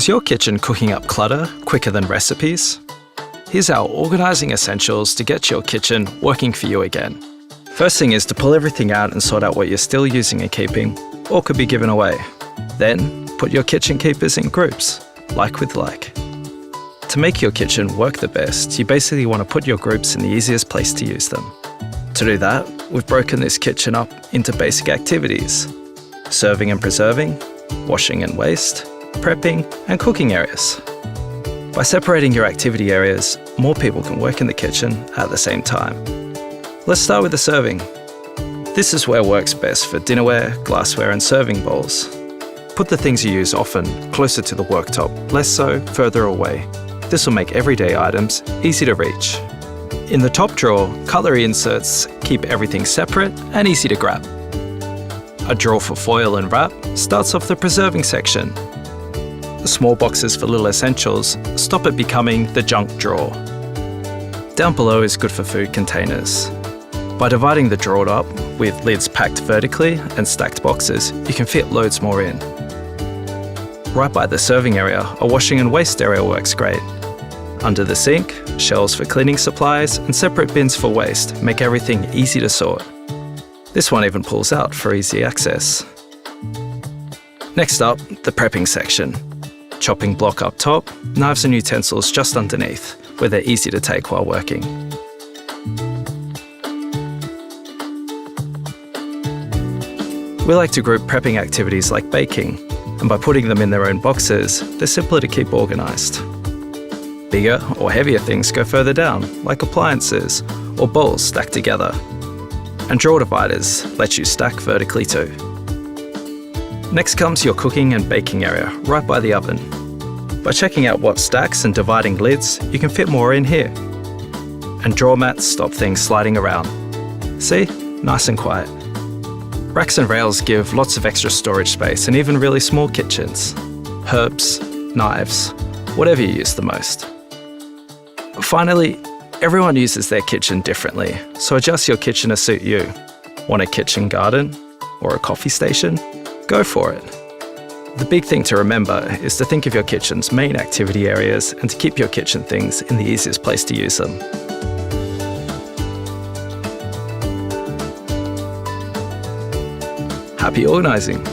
Is your kitchen cooking up clutter quicker than recipes? Here's our organising essentials to get your kitchen working for you again. First thing is to pull everything out and sort out what you're still using and keeping, or could be given away. Then, put your kitchen keepers in groups, like with like. To make your kitchen work the best, you basically want to put your groups in the easiest place to use them. To do that, we've broken this kitchen up into basic activities: serving and preserving, washing and waste, prepping and cooking areas. By separating your activity areas, more people can work in the kitchen at the same time. Let's start with the serving. This is where works best for dinnerware, glassware and serving bowls. Put the things you use often closer to the worktop, less so further away. This will make everyday items easy to reach. In the top drawer, cutlery inserts keep everything separate and easy to grab. A drawer for foil and wrap starts off the preserving section. The small boxes for little essentials stop it becoming the junk drawer. Down below is good for food containers. By dividing the drawer up with lids packed vertically and stacked boxes, you can fit loads more in. Right by the serving area, a washing and waste area works great. Under the sink, shelves for cleaning supplies and separate bins for waste make everything easy to sort. This one even pulls out for easy access. Next up, the prepping section. Chopping block up top, knives and utensils just underneath, where they're easy to take while working. We like to group prepping activities like baking, and by putting them in their own boxes, they're simpler to keep organised. Bigger or heavier things go further down, like appliances or bowls stacked together. And drawer dividers let you stack vertically too. Next comes your cooking and baking area, right by the oven. By checking out what stacks and dividing lids, you can fit more in here. And drawer mats stop things sliding around. See? Nice and quiet. Racks and rails give lots of extra storage space in even really small kitchens. Herbs, knives, whatever you use the most. Finally, everyone uses their kitchen differently, so adjust your kitchen to suit you. Want a kitchen garden? Or a coffee station? Go for it. The big thing to remember is to think of your kitchen's main activity areas and to keep your kitchen things in the easiest place to use them. Happy organising!